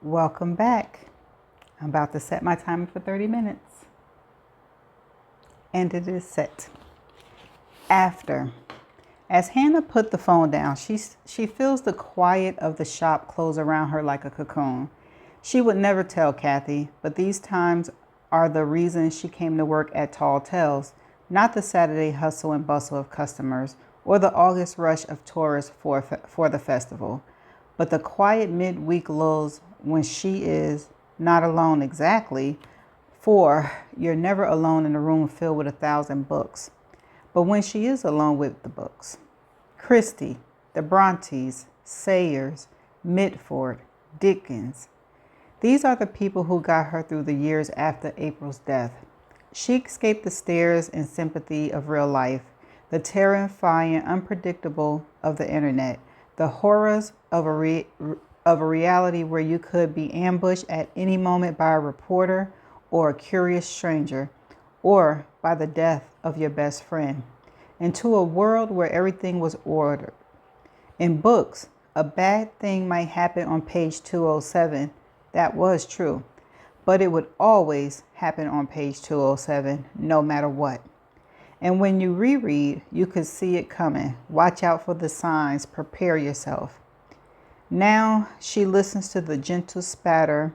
Welcome back. I'm about to set my timer for 30 minutes. And it is set. After. As Hannah put the phone down, she feels the quiet of the shop close around her like a cocoon. She would never tell Kathy, but these times are the reason she came to work at Tall Tales, not the Saturday hustle and bustle of customers or the August rush of tourists for the festival, but the quiet midweek lulls when she is not alone exactly, for you're never alone in a room filled with 1,000 books. But when she is alone with the books, Christie, the Brontes, Sayers, Mitford, Dickens, these are the people who got her through the years after April's death. She escaped the stares and sympathy of real life, the terrifying unpredictable of the internet, the horrors of a reality where you could be ambushed at any moment by a reporter or a curious stranger, or by the death of your best friend, into a world where everything was ordered. In books, a bad thing might happen on page 207. That was true. But it would always happen on page 207, no matter what. And when you reread, you could see it coming. Watch out for the signs. Prepare yourself. Now she listens to the gentle spatter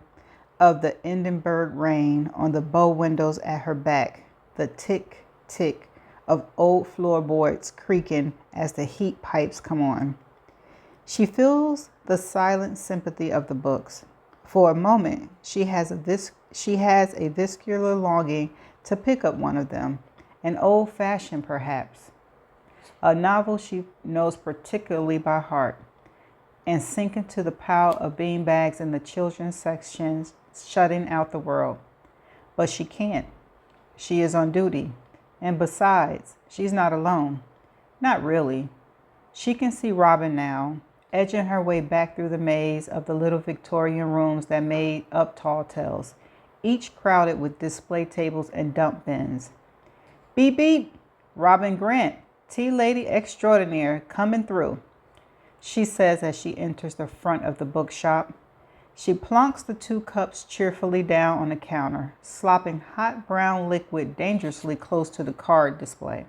of the Edinburgh rain on the bow windows at her back, the tick, tick of old floorboards creaking as the heat pipes come on. She feels the silent sympathy of the books. For a moment, she has a visceral longing to pick up one of them, an old-fashioned perhaps, a novel she knows particularly by heart, and sink into the pile of beanbags in the children's sections, shutting out the world. But she can't. She is on duty. And besides, she's not alone. Not really. She can see Robin now, edging her way back through the maze of the little Victorian rooms that made up Tall Tales, each crowded with display tables and dump bins. Beep, beep. Robin Grant, tea lady extraordinaire, coming through, she says as she enters the front of the bookshop. She plonks the 2 cups cheerfully down on the counter, slopping hot brown liquid dangerously close to the card display.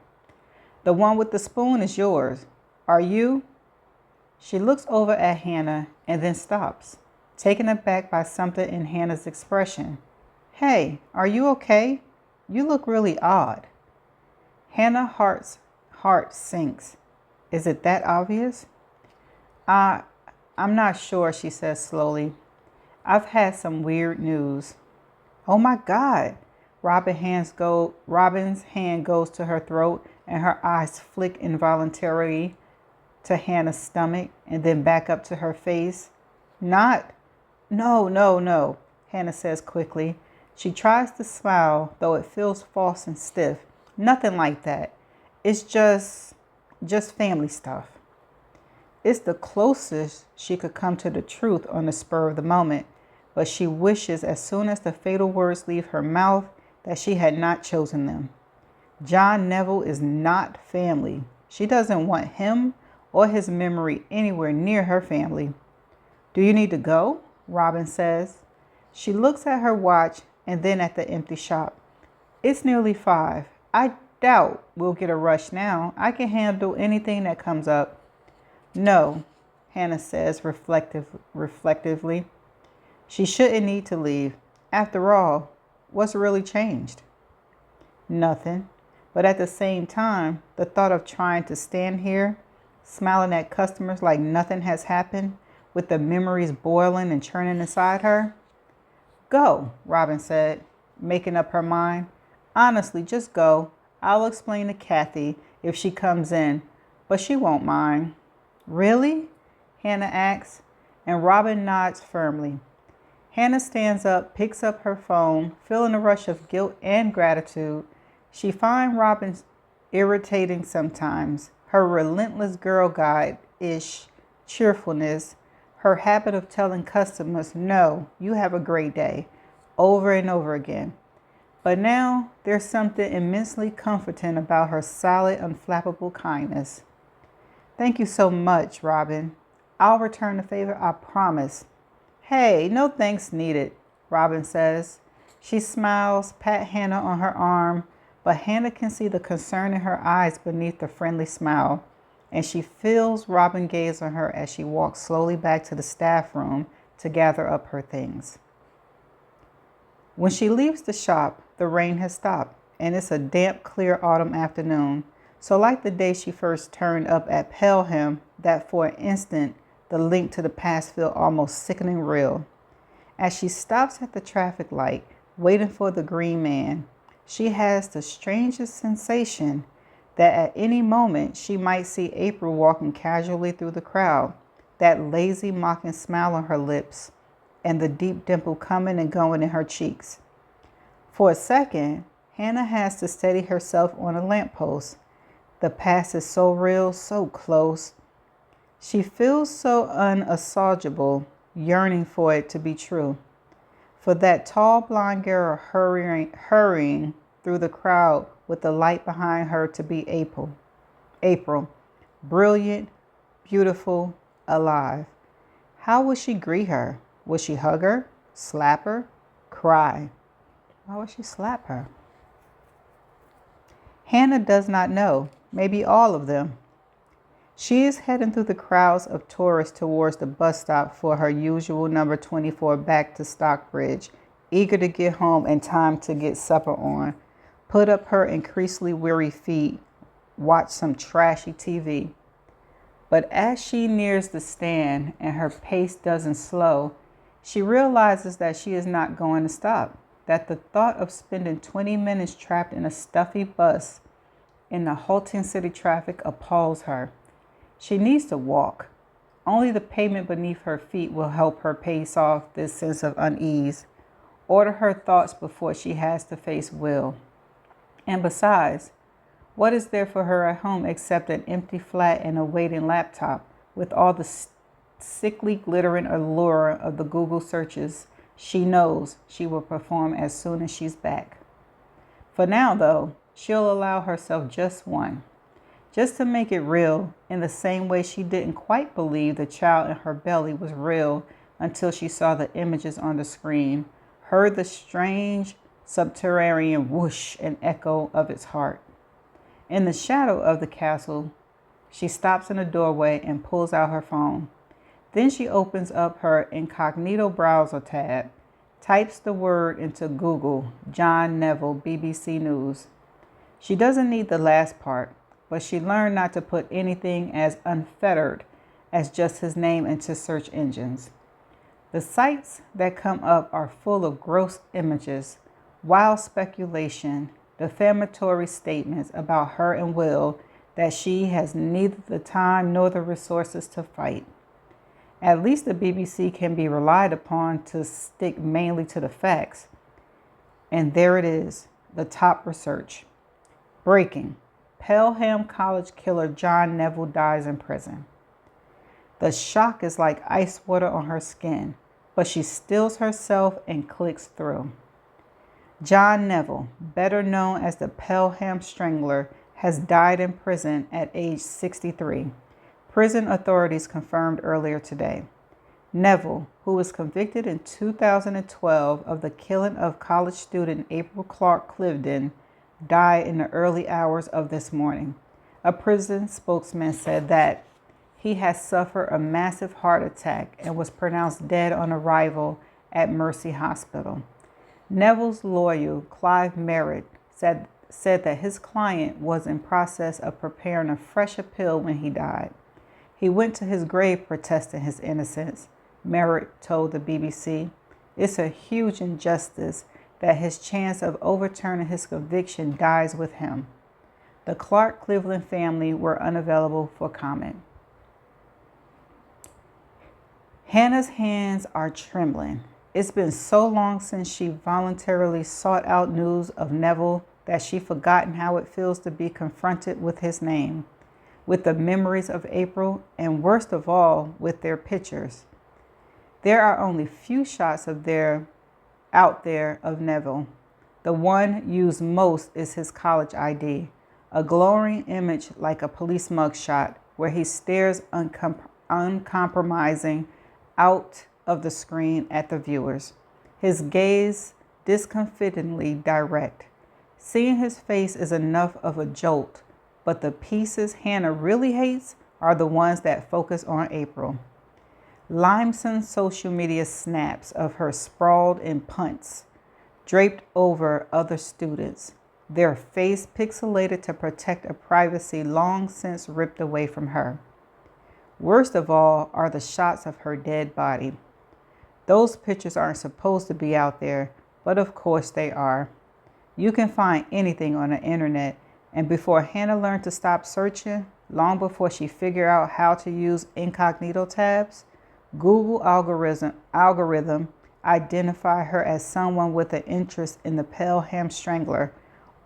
The one with the spoon is yours. Are you? She looks over at Hannah and then stops, taken aback by something in Hannah's expression. Hey, are you okay? You look really odd. Hannah's heart sinks. Is it that obvious? I'm not sure, she says slowly. I've had some weird news. Oh my God. Robin's hand goes to her throat and her eyes flick involuntarily to Hannah's stomach and then back up to her face. No, Hannah says quickly. She tries to smile, though it feels false and stiff. Nothing like that. It's just family stuff. It's the closest she could come to the truth on the spur of the moment, but she wishes as soon as the fatal words leave her mouth that she had not chosen them. John Neville is not family. She doesn't want him or his memory anywhere near her family. Do you need to go? Robin says. She looks at her watch and then at the empty shop. It's nearly 5. I doubt we'll get a rush now. I can handle anything that comes up. No, Hannah says reflectively. She shouldn't need to leave. After all, what's really changed? Nothing. But at the same time, the thought of trying to stand here, smiling at customers like nothing has happened, with the memories boiling and churning inside her. Go, Robin said, making up her mind. Honestly, just go. I'll explain to Kathy if she comes in, but she won't mind. Really? Hannah asks, and Robin nods firmly. Hannah stands up, picks up her phone, feeling a rush of guilt and gratitude. She finds Robin irritating sometimes, her relentless Girl Guide-ish cheerfulness, her habit of telling customers, no, you have a great day, over and over again. But now there's something immensely comforting about her solid, unflappable kindness. Thank you so much, Robin. I'll return the favor, I promise. Hey, no thanks needed, Robin says. She smiles, pat Hannah on her arm, but Hannah can see the concern in her eyes beneath the friendly smile, and she feels Robin gaze on her as she walks slowly back to the staff room to gather up her things. When she leaves the shop, the rain has stopped, and it's a damp, clear autumn afternoon. So like the day she first turned up at Pelham, that for an instant, the link to the past felt almost sickening real. As she stops at the traffic light, waiting for the green man, she has the strangest sensation that at any moment she might see April walking casually through the crowd, that lazy, mocking smile on her lips, and the deep dimple coming and going in her cheeks. For a second, Hannah has to steady herself on a lamppost. The past is so real, so close. She feels so unassaulable, yearning for it to be true. For that tall blonde girl hurrying through the crowd with the light behind her to be April. April, brilliant, beautiful, alive. How would she greet her? Would she hug her, slap her, cry? Why would she slap her? Hannah does not know. Maybe all of them. She is heading through the crowds of tourists towards the bus stop for her usual number 24 back to Stockbridge, eager to get home in time to get supper on, put up her increasingly weary feet, watch some trashy TV. But as she nears the stand and her pace doesn't slow, she realizes that she is not going to stop, that the thought of spending 20 minutes trapped in a stuffy bus in the halting city traffic appalls her. She needs to walk. Only the pavement beneath her feet will help her pace off this sense of unease, order her thoughts before she has to face Will. And besides, what is there for her at home except an empty flat and a waiting laptop with all the sickly glittering allure of the Google searches she knows she will perform as soon as she's back? For now, though, she'll allow herself just one. Just to make it real, in the same way she didn't quite believe the child in her belly was real until she saw the images on the screen, heard the strange subterranean whoosh and echo of its heart. In the shadow of the castle, she stops in a doorway and pulls out her phone. Then she opens up her incognito browser tab, types the word into Google, John Neville, BBC News. She doesn't need the last part, but she learned not to put anything as unfettered as just his name into search engines. The sites that come up are full of gross images, wild speculation, defamatory statements about her and Will that she has neither the time nor the resources to fight. At least the BBC can be relied upon to stick mainly to the facts. And there it is, the top research. Breaking. Pelham College killer John Neville dies in prison. The shock is like ice water on her skin, but she stills herself and clicks through. John Neville, better known as the Pelham Strangler, has died in prison at age 63. Prison authorities confirmed earlier today. Neville, who was convicted in 2012 of the killing of college student April Clark Clifton, died in the early hours of this morning. A prison spokesman said that he has suffered a massive heart attack and was pronounced dead on arrival at Mercy Hospital. Neville's lawyer, Clive Merritt, said that his client was in process of preparing a fresh appeal when he died. He went to his grave protesting his innocence, Merritt told the BBC. It's a huge injustice that his chance of overturning his conviction dies with him. The Clark Cleveland family were unavailable for comment. Hannah's hands are trembling. It's been so long since she voluntarily sought out news of Neville that she's forgotten how it feels to be confronted with his name, with the memories of April, and worst of all, with their pictures. There are only few shots out there of Neville. The one used most is his college ID, a glowing image like a police mugshot where he stares uncompromising out of the screen at the viewers, his gaze discomfitingly direct. Seeing his face is enough of a jolt, but the pieces Hannah really hates are the ones that focus on April. Limeson's social media snaps of her sprawled in punts, draped over other students, their face pixelated to protect a privacy long since ripped away from her. Worst of all are the shots of her dead body. Those pictures aren't supposed to be out there, but of course they are. You can find anything on the internet, and before Hannah learned to stop searching, long before she figured out how to use incognito tabs, Google algorithm identified her as someone with an interest in the Pelham Strangler,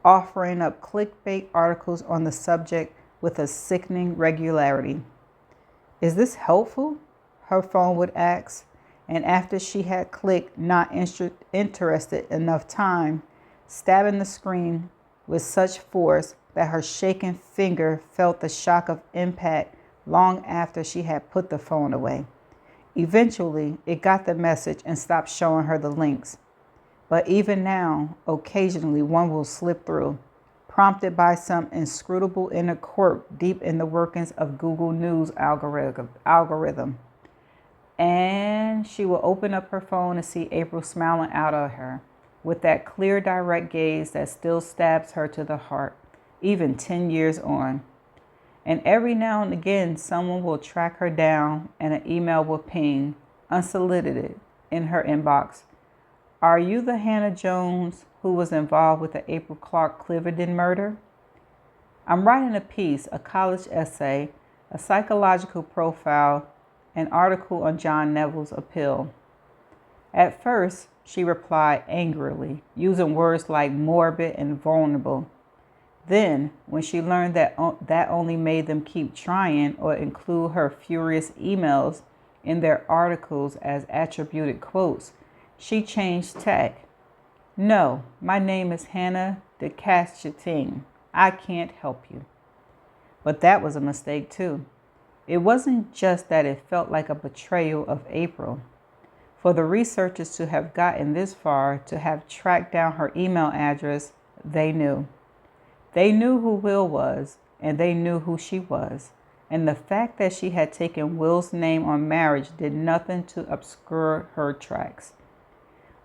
offering up clickbait articles on the subject with a sickening regularity. Is this helpful? Her phone would ask, and after she had clicked not interested enough time, stabbing the screen with such force that her shaking finger felt the shock of impact long after she had put the phone away. Eventually, it got the message and stopped showing her the links. But even now, occasionally one will slip through, prompted by some inscrutable inner quirk deep in the workings of Google News algorithm. And she will open up her phone and see April smiling out at her with that clear, direct gaze that still stabs her to the heart, even 10 years on. And every now and again, someone will track her down and an email will ping, unsolicited, in her inbox. Are you the Hannah Jones who was involved with the April Clark Cliveden murder? I'm writing a piece, a college essay, a psychological profile, an article on John Neville's appeal. At first, she replied angrily, using words like morbid and vulnerable. Then, when she learned that only made them keep trying or include her furious emails in their articles as attributed quotes, she changed tack. No, my name is Hannah DeCaschating. I can't help you. But that was a mistake too. It wasn't just that it felt like a betrayal of April. For the researchers to have gotten this far, to have tracked down her email address, they knew. They knew who Will was, and they knew who she was. And the fact that she had taken Will's name on marriage did nothing to obscure her tracks.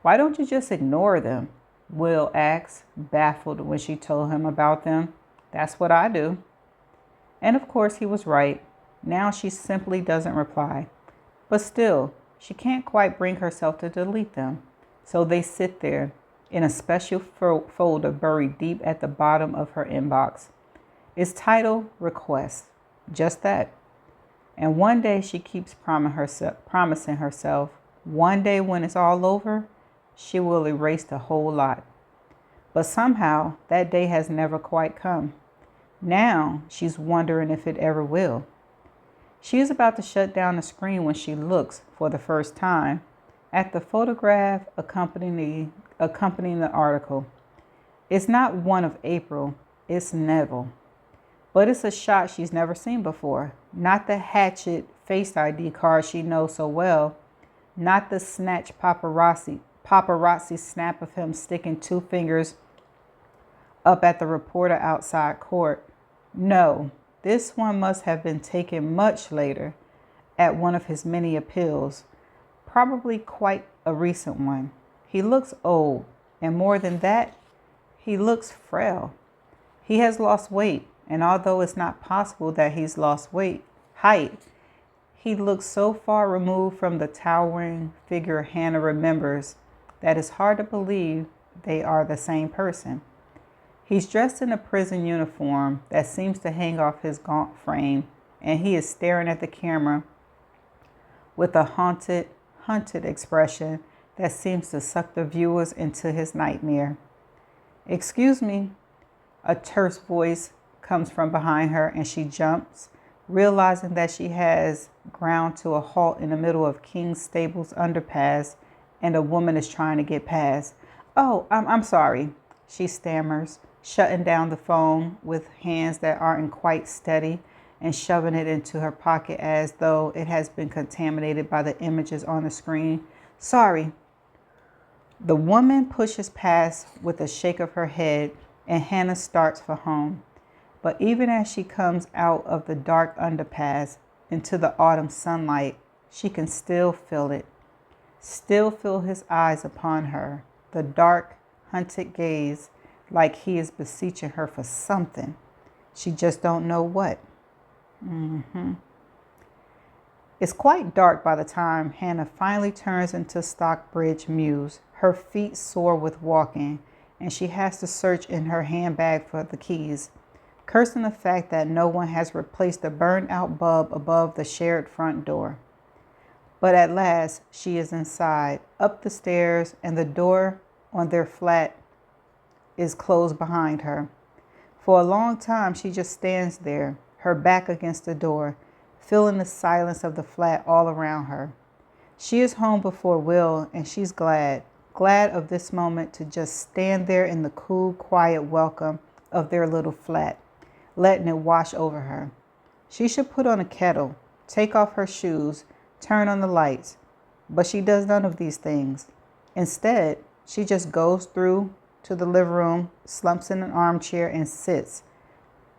Why don't you just ignore them? Will asked, baffled when she told him about them. That's what I do. And of course he was right. Now she simply doesn't reply. But still, she can't quite bring herself to delete them. So they sit there in a special folder buried deep at the bottom of her inbox. It's titled Request, just that. And one day she keeps promising herself, one day when it's all over, she will erase the whole lot. But somehow that day has never quite come. Now she's wondering if it ever will. She is about to shut down the screen when she looks, for the first time, at the photograph accompanying the article. It's not one of April, it's Neville. But it's a shot she's never seen before. Not the hatchet Face ID card she knows so well. Not the snatch paparazzi snap of him sticking two fingers up at the reporter outside court. No, this one must have been taken much later at one of his many appeals, probably quite a recent one. He looks old, and more than that, he looks frail. He has lost weight, and although it's not possible that he's lost height, he looks so far removed from the towering figure Hannah remembers that it's hard to believe they are the same person. He's dressed in a prison uniform that seems to hang off his gaunt frame, and he is staring at the camera with a haunted expression that seems to suck the viewers into his nightmare. Excuse me, a terse voice comes from behind her, and she jumps, realizing that she has ground to a halt in the middle of King's Stables underpass, and a woman is trying to get past. Oh, I'm sorry, she stammers, shutting down the phone with hands that aren't quite steady. and shoving it into her pocket as though it has been contaminated by the images on the screen. Sorry. The woman pushes past with a shake of her head, and Hannah starts for home. But even as she comes out of the dark underpass into the autumn sunlight, she can still feel it. Still feel his eyes upon her, the dark, hunted gaze, like he is beseeching her for something. She just don't know what. It's quite dark by the time Hannah finally turns into Stockbridge Mews. Her feet sore with walking, and she has to search in her handbag for the keys, cursing the fact that no one has replaced the burned-out bulb above the shared front door. But at last, she is inside, up the stairs, and the door on their flat is closed behind her. For a long time, she just stands there, her back against the door, feeling the silence of the flat all around her. She is home before Will, and she's glad of this moment to just stand there in the cool, quiet welcome of their little flat, letting it wash over her. She should put on a kettle, take off her shoes, turn on the lights, but she does none of these things. Instead, she just goes through to the living room, slumps in an armchair, and sits,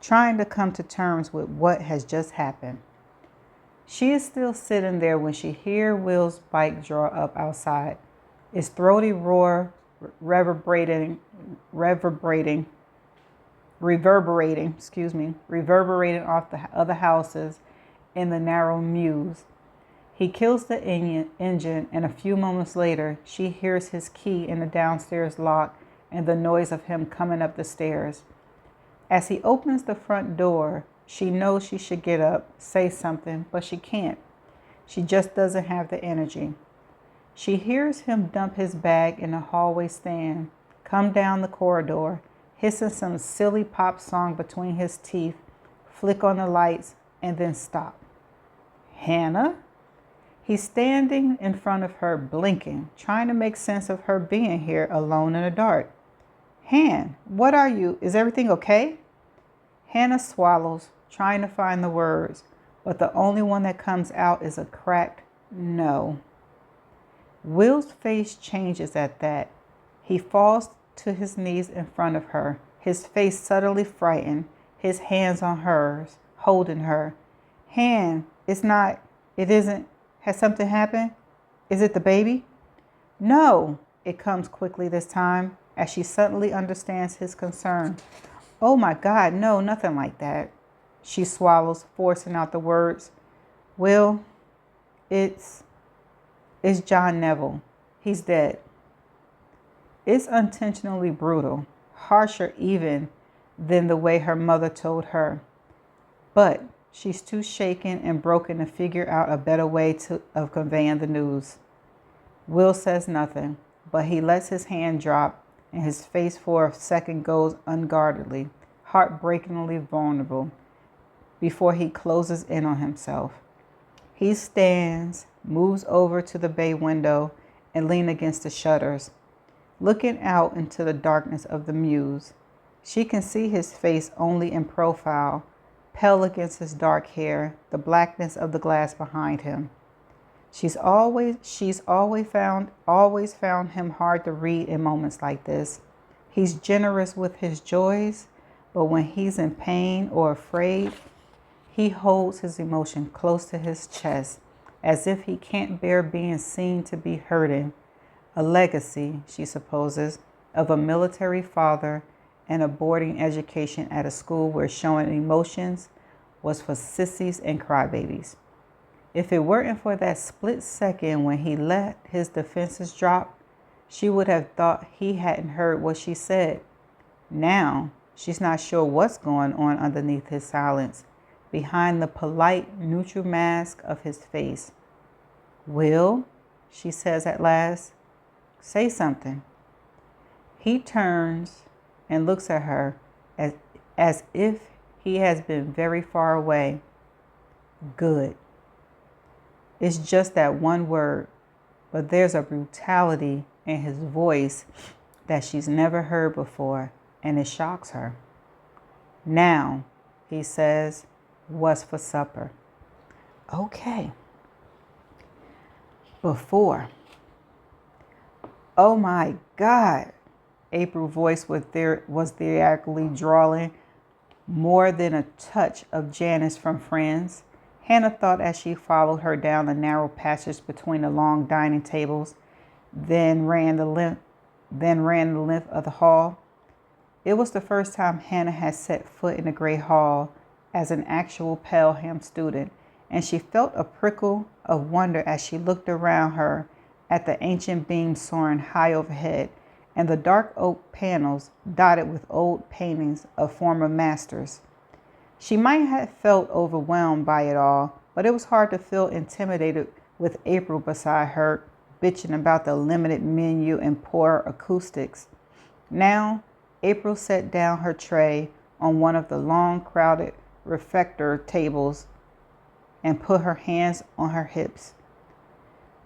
trying to come to terms with what has just happened. She is still sitting there when she hears Will's bike draw up outside, its throaty roar reverberating off the other houses in the narrow mews. He kills the engine, and a few moments later, she hears his key in the downstairs lock and the noise of him coming up the stairs. As he opens the front door, she knows she should get up, say something, but she can't. She just doesn't have the energy. She hears him dump his bag in the hallway stand, come down the corridor, hissing some silly pop song between his teeth, flick on the lights, and then stop. Hannah? He's standing in front of her, blinking, trying to make sense of her being here alone in the dark. Han, what are you? Is everything okay? Hannah swallows, trying to find the words, but the only one that comes out is a cracked no. Will's face changes at that. He falls to his knees in front of her, his face subtly frightened, his hands on hers, holding her. Han, it isn't, has something happened? Is it the baby? No, it comes quickly this time, as she suddenly understands his concern. Oh my God, no, nothing like that. She swallows, forcing out the words. Will, it's John Neville. He's dead. It's intentionally brutal, harsher even than the way her mother told her. But she's too shaken and broken to figure out a better way of conveying the news. Will says nothing, but he lets his hand drop, and his face for a second goes unguardedly, heartbreakingly vulnerable, before he closes in on himself. He stands, moves over to the bay window, and leans against the shutters, looking out into the darkness of the mews. She can see his face only in profile, pale against his dark hair, the blackness of the glass behind him. She's always found him hard to read in moments like this. He's generous with his joys, but when he's in pain or afraid, he holds his emotion close to his chest, as if he can't bear being seen to be hurting. A legacy, she supposes, of a military father and a boarding education at a school where showing emotions was for sissies and crybabies. If it weren't for that split second when he let his defenses drop, she would have thought he hadn't heard what she said. Now, she's not sure what's going on underneath his silence, behind the polite, neutral mask of his face. Will, she says at last, say something. He turns and looks at her as if he has been very far away. Good. It's just that one word, but there's a brutality in his voice that she's never heard before, and it shocks her. Now, he says, What's for supper? Okay. Before. Oh my God. April's voice was theatrically drawling, more than a touch of Janice from Friends. Hannah thought as she followed her down the narrow passage between the long dining tables, then ran the length of the hall. It was the first time Hannah had set foot in the great hall as an actual Pelham student, and she felt a prickle of wonder as she looked around her at the ancient beams soaring high overhead and the dark oak panels dotted with old paintings of former masters. She might have felt overwhelmed by it all, but it was hard to feel intimidated with April beside her, bitching about the limited menu and poor acoustics. Now, April set down her tray on one of the long, crowded refector tables and put her hands on her hips.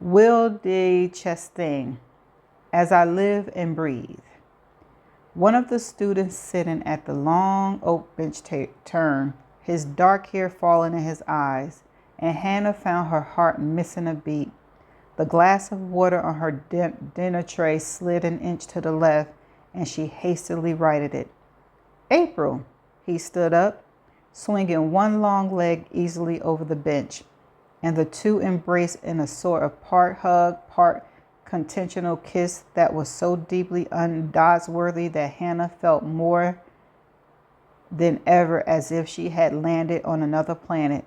Will de Chastain, as I live and breathe. One of the students sitting at the long oak bench turned, his dark hair falling in his eyes, and Hannah found her heart missing a beat. The glass of water on her dinner tray slid an inch to the left, and she hastily righted it. April, he stood up, swinging one long leg easily over the bench, and the two embraced in a sort of part hug, part contentional kiss that was so deeply un-Dodsworthy that Hannah felt more than ever as if she had landed on another planet.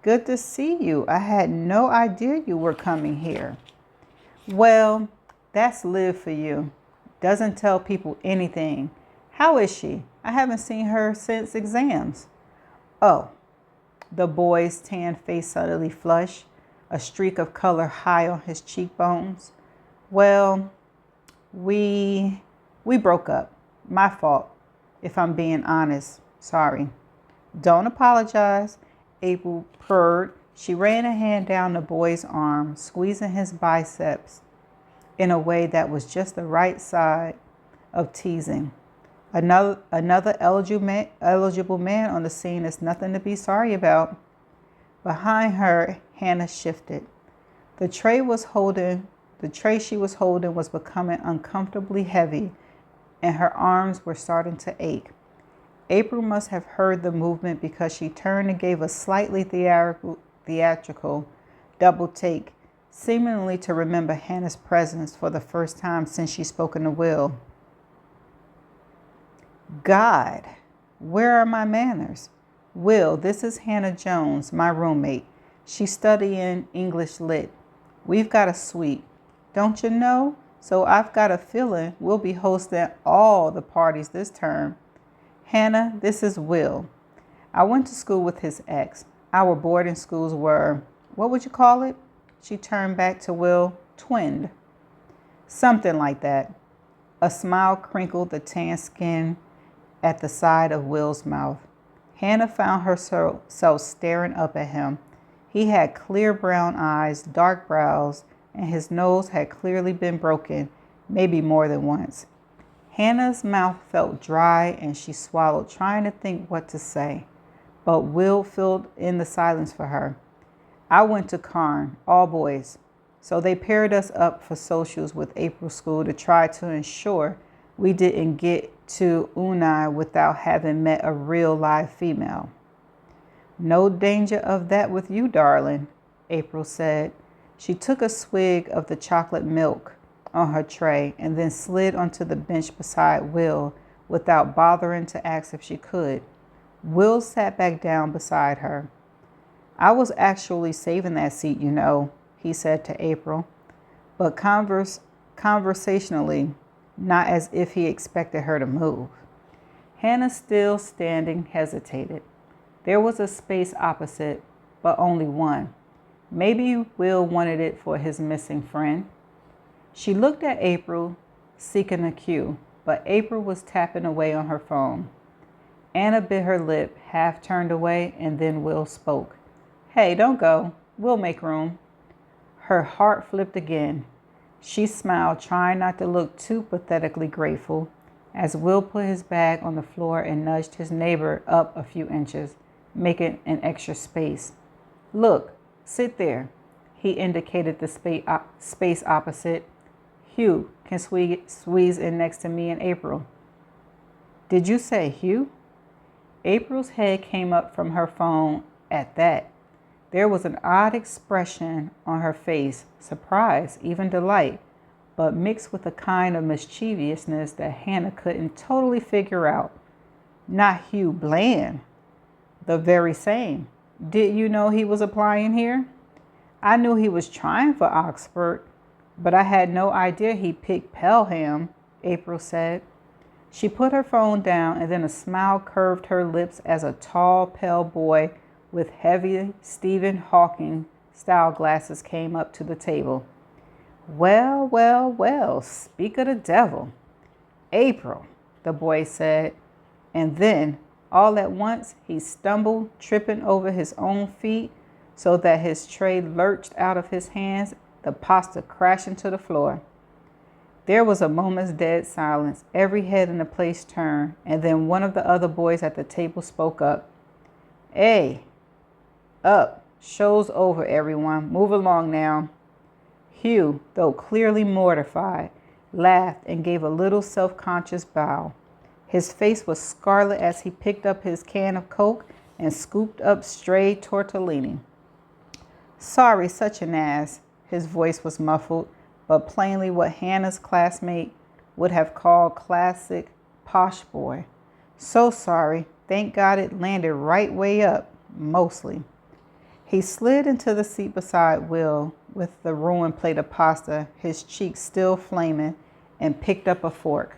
Good to see you. I had no idea you were coming here. Well, that's Liv for you. Doesn't tell people anything. How is she? I haven't seen her since exams. Oh, the boy's tan face suddenly flushed, a streak of color high on his cheekbones. Well, we broke up. My fault, if I'm being honest. Sorry. Don't apologize, April purred. She ran a hand down the boy's arm, squeezing his biceps in a way that was just the right side of teasing. Another eligible man on the scene is nothing to be sorry about. Behind her, Hannah shifted. The tray she was holding was becoming uncomfortably heavy, and her arms were starting to ache. April must have heard the movement because she turned and gave a slightly theatrical double take, seemingly to remember Hannah's presence for the first time since she spoke to Will. God, where are my manners? Will, this is Hannah Jones, my roommate. She's studying English Lit. We've got a suite, don't you know? So I've got a feeling we'll be hosting all the parties this term. Hannah, this is Will. I went to school with his ex. Our boarding schools were, what would you call it? She turned back to Will, twinned. Something like that. A smile crinkled the tan skin at the side of Will's mouth. Hannah found herself staring up at him. He had clear brown eyes, dark brows, and his nose had clearly been broken, maybe more than once. Hannah's mouth felt dry and she swallowed, trying to think what to say. But Will filled in the silence for her. I went to Carn, all boys. So they paired us up for socials with April School to try to ensure we didn't get to Unai without having met a real live female. No danger of that with you, darling, April said. She took a swig of the chocolate milk on her tray and then slid onto the bench beside Will without bothering to ask if she could. Will sat back down beside her. I was actually saving that seat, you know, he said to April, but conversationally, not as if he expected her to move. Hannah, still standing, hesitated. There was a space opposite, but only one. Maybe Will wanted it for his missing friend. She looked at April, seeking a cue, but April was tapping away on her phone. Anna bit her lip, half turned away, and then Will spoke. Hey, don't go. We'll make room. Her heart flipped again. She smiled, trying not to look too pathetically grateful, as Will put his bag on the floor and nudged his neighbor up a few inches. making an extra space. Look, sit there. He indicated the space opposite. Hugh can squeeze in next to me and April. Did you say Hugh? April's head came up from her phone at that. There was an odd expression on her face, surprise, even delight, but mixed with a kind of mischievousness that Hannah couldn't totally figure out. Not Hugh Bland. The very same. Did you know he was applying here? I knew he was trying for Oxford, but I had no idea he picked Pelham, April said. She put her phone down and then a smile curved her lips as a tall, pale boy with heavy Stephen Hawking style glasses came up to the table. Well, well, well, speak of the devil. April, the boy said, and then, all at once, he stumbled, tripping over his own feet so that his tray lurched out of his hands, the pasta crashing to the floor. There was a moment's dead silence. Every head in the place turned, and then one of the other boys at the table spoke up. Hey, up. Show's over, everyone. Move along now. Hugh, though clearly mortified, laughed and gave a little self-conscious bow. His face was scarlet as he picked up his can of Coke and scooped up stray tortellini. Sorry, such an ass. His voice was muffled, but plainly what Hannah's classmate would have called classic posh boy. So sorry. Thank God it landed right way up, mostly. He slid into the seat beside Will with the ruined plate of pasta, his cheeks still flaming, and picked up a fork.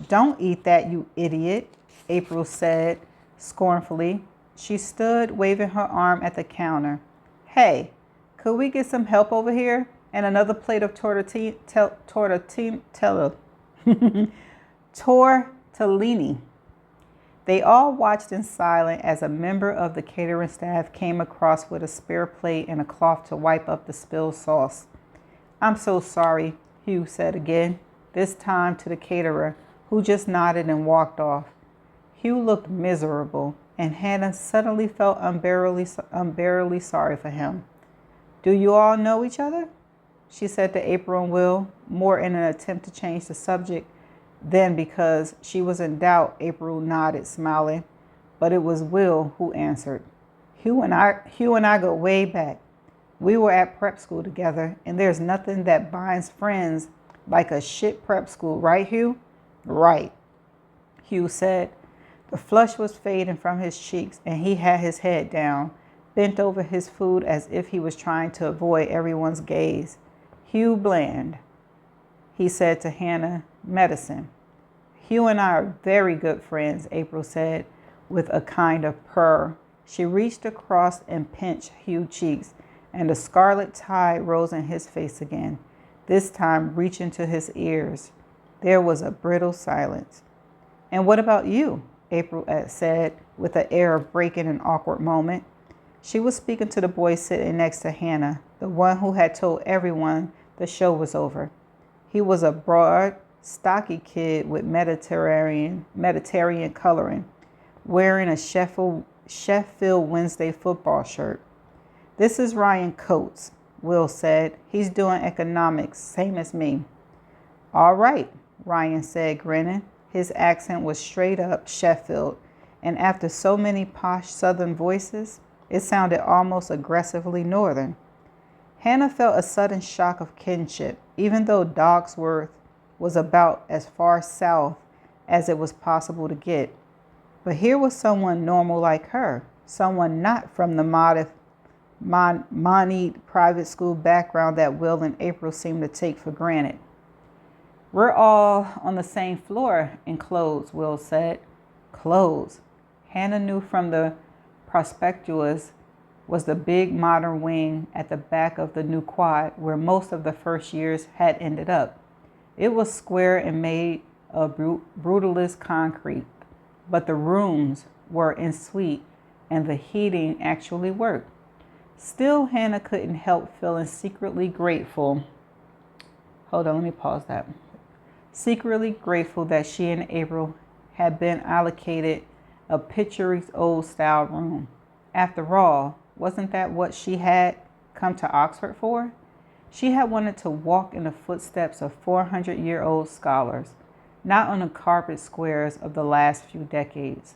Don't eat that, you idiot, April said scornfully. She stood, waving her arm at the counter. Hey, could we get some help over here? And another plate of tortellini. They all watched in silence as a member of the catering staff came across with a spare plate and a cloth to wipe up the spilled sauce. I'm so sorry, Hugh said again, this time to the caterer, who just nodded and walked off. Hugh looked miserable, and Hannah suddenly felt unbearably sorry for him. Do you all know each other? She said to April and Will, more in an attempt to change the subject than because she was in doubt. April nodded, smiling, but it was Will who answered. Hugh and I go way back. We were at prep school together, and there's nothing that binds friends like a shit prep school, right, Hugh? Right, Hugh said. The flush was fading from his cheeks, and he had his head down, bent over his food as if he was trying to avoid everyone's gaze. Hugh Bland, he said to Hannah, medicine. Hugh and I are very good friends, April said with a kind of purr. She reached across and pinched Hugh's cheeks, and the scarlet tide rose in his face again, this time reaching to his ears. There was a brittle silence. And what about you? April said with an air of breaking an awkward moment. She was speaking to the boy sitting next to Hannah, the one who had told everyone the show was over. He was a broad, stocky kid with Mediterranean coloring, wearing a Sheffield Wednesday football shirt. This is Ryan Coates, Will said. He's doing economics, same as me. All right, Ryan said, grinning. His accent was straight up Sheffield, and after so many posh Southern voices, it sounded almost aggressively Northern. Hannah felt a sudden shock of kinship, even though Dogsworth was about as far south as it was possible to get. But here was someone normal like her, someone not from the moneyed private school background that Will and April seemed to take for granted. We're all on the same floor in clothes, Will said. Clothes. Hannah knew from the prospectus was the big modern wing at the back of the new quad where most of the first years had ended up. It was square and made of brutalist concrete, but the rooms were en suite and the heating actually worked. Still, Hannah couldn't help feeling secretly grateful. Hold on, let me pause that. Secretly grateful that she and April had been allocated a picturesque old style room. After all, wasn't that what she had come to Oxford for? She had wanted to walk in the footsteps of 400-year-old scholars, not on the carpet squares of the last few decades.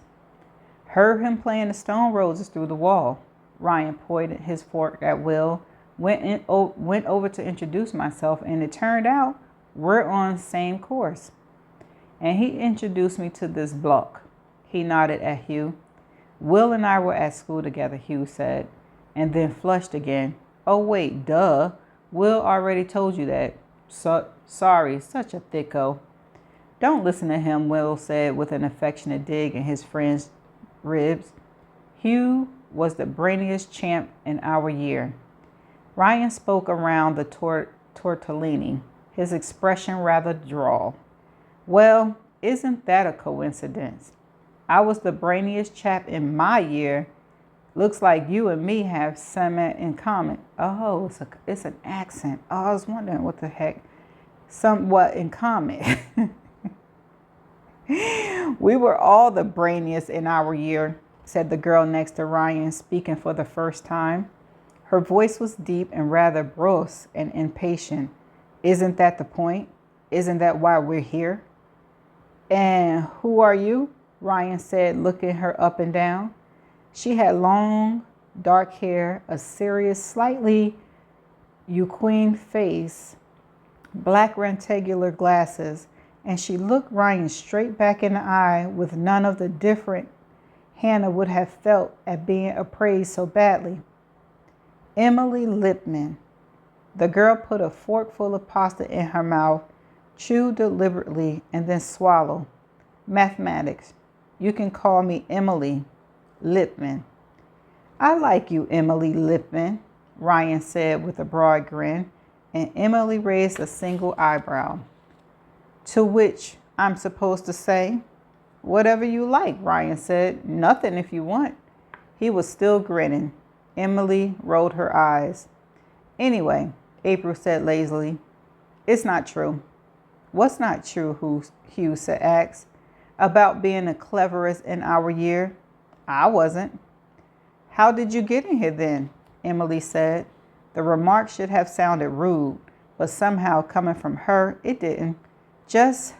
Heard him playing the Stone Roses through the wall. Ryan pointed his fork at Will, went over to introduce myself, and it turned out we're on the same course. And he introduced me to this bloke. He nodded at Hugh. Will and I were at school together, Hugh said, and then flushed again. Oh, wait, duh. Will already told you that. Sorry, such a thicko. Don't listen to him, Will said with an affectionate dig in his friend's ribs. Hugh was the brainiest champ in our year. Ryan spoke around the tortellini, his expression rather droll. Well, isn't that a coincidence? I was the brainiest chap in my year. Looks like you and me have something in common. Oh, it's an accent. Oh, I was wondering what the heck. Somewhat in common. We were all the brainiest in our year, said the girl next to Ryan, speaking for the first time. Her voice was deep and rather brusque and impatient. Isn't that the point? Isn't that why we're here? And who are you? Ryan said, looking her up and down. She had long, dark hair, a serious, slightly equine face, black rectangular glasses, and she looked Ryan straight back in the eye with none of the different Hannah would have felt at being appraised so badly. Emily Lipman. The girl put a forkful of pasta in her mouth, chewed deliberately, and then swallowed. Mathematics. You can call me Emily Lipman. I like you, Emily Lipman, Ryan said with a broad grin, and Emily raised a single eyebrow. To which I'm supposed to say, whatever you like, Ryan said. Nothing if you want. He was still grinning. Emily rolled her eyes. Anyway, April said lazily, it's not true. What's not true, Hugh asked. About being the cleverest in our year? I wasn't. How did you get in here then? Emily said. The remark should have sounded rude, but somehow coming from her, it didn't. Just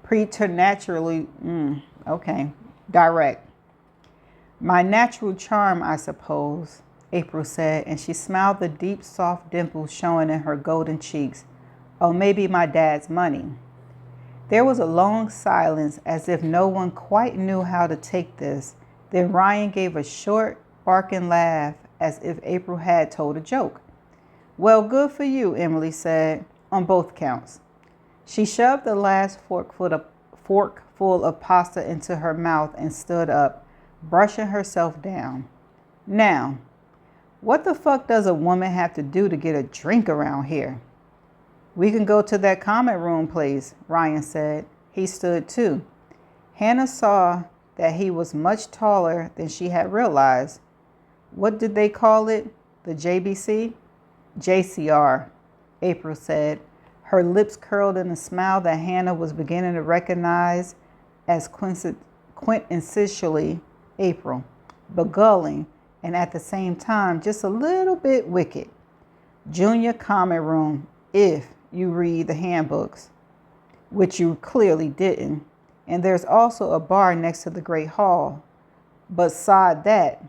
preternaturally, okay, direct. My natural charm, I suppose, April said, and she smiled, the deep, soft dimples showing in her golden cheeks. Oh, maybe my dad's money. There was a long silence, as if no one quite knew how to take this. Then Ryan gave a short, barking laugh, as if April had told a joke. Well, good for you, Emily said, on both counts. She shoved the last forkful of pasta into her mouth and stood up, brushing herself down. Now, what the fuck does a woman have to do to get a drink around here? We can go to that common room place, Ryan said. He stood too. Hannah saw that he was much taller than she had realized. What did they call it? The JBC? JCR, April said, her lips curled in a smile that Hannah was beginning to recognize as quintessentially April, beguiling, and at the same time just a little bit wicked. Junior common room, if you read the handbooks, which you clearly didn't. And there's also a bar next to the Great Hall. Beside that,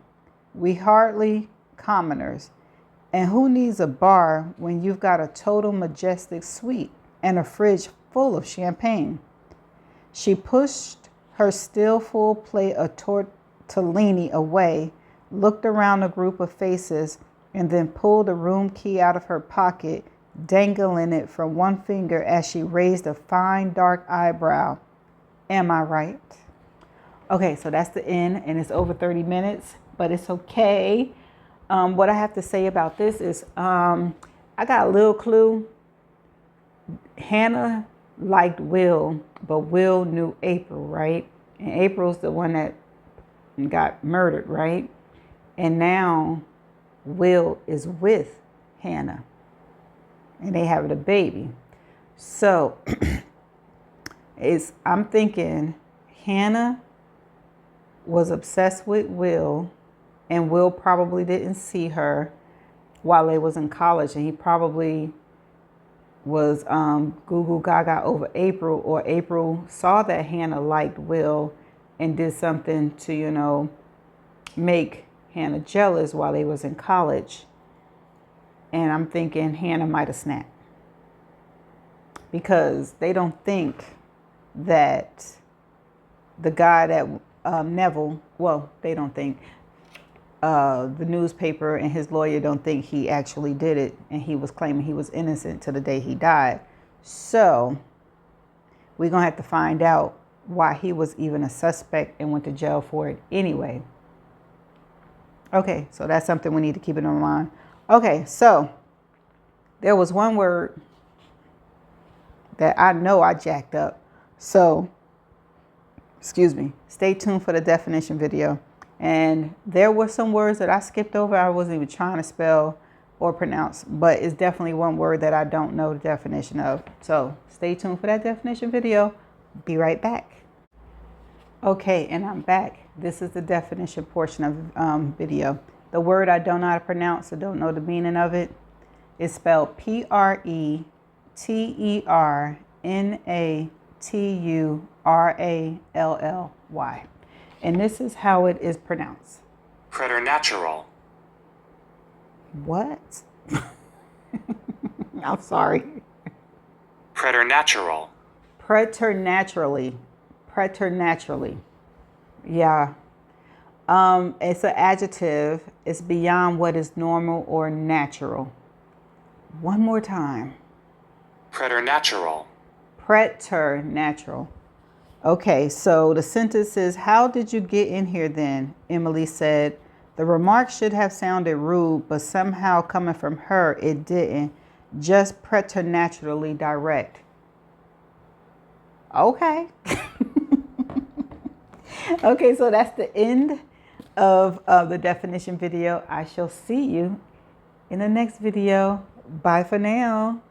we hardly commoners. And who needs a bar when you've got a total majestic suite and a fridge full of champagne? She pushed her still full plate of tortellini away, looked around a group of faces, and then pulled a room key out of her pocket, dangling it from one finger as she raised a fine dark eyebrow. Am I right? Okay, so that's the end, and it's over 30 minutes, but it's okay. What I have to say about this is I got a little clue. Hannah liked Will, but Will knew April, right? And April's the one that got murdered, right? And now Will is with Hannah. and they having a baby. So I'm thinking Hannah was obsessed with Will, and Will probably didn't see her while they was in college, and he probably was goo goo gaga over April, or April saw that Hannah liked Will and did something to, make Hannah jealous while they was in college. And I'm thinking Hannah might have snapped, because they don't think that the guy that Neville, well, they don't think, the newspaper and his lawyer don't think he actually did it, and he was claiming he was innocent to the day he died. So we're going to have to find out why he was even a suspect and went to jail for it anyway. Okay, so that's something we need to keep in mind. Okay, so there was one word that I know I jacked up. So, excuse me, stay tuned for the definition video. And there were some words that I skipped over. I wasn't even trying to spell or pronounce, but it's definitely one word that I don't know the definition of. So stay tuned for that definition video. Be right back. Okay, and I'm back. This is the definition portion of the video. The word I don't know how to pronounce, I don't know the meaning of it. It's spelled Preternatural. And this is how it is pronounced. Preternatural. What? I'm sorry. Preternatural. Preternaturally. Preternaturally. Yeah. It's an adjective. It's beyond what is normal or natural. One more time. Preternatural. Preternatural. Okay, so the sentence is, how did you get in here then? Emily said. The remark should have sounded rude, but somehow coming from her, it didn't. Just preternaturally direct. Okay. Okay, so that's the end of the definition video. I shall see you in the next video. Bye for now.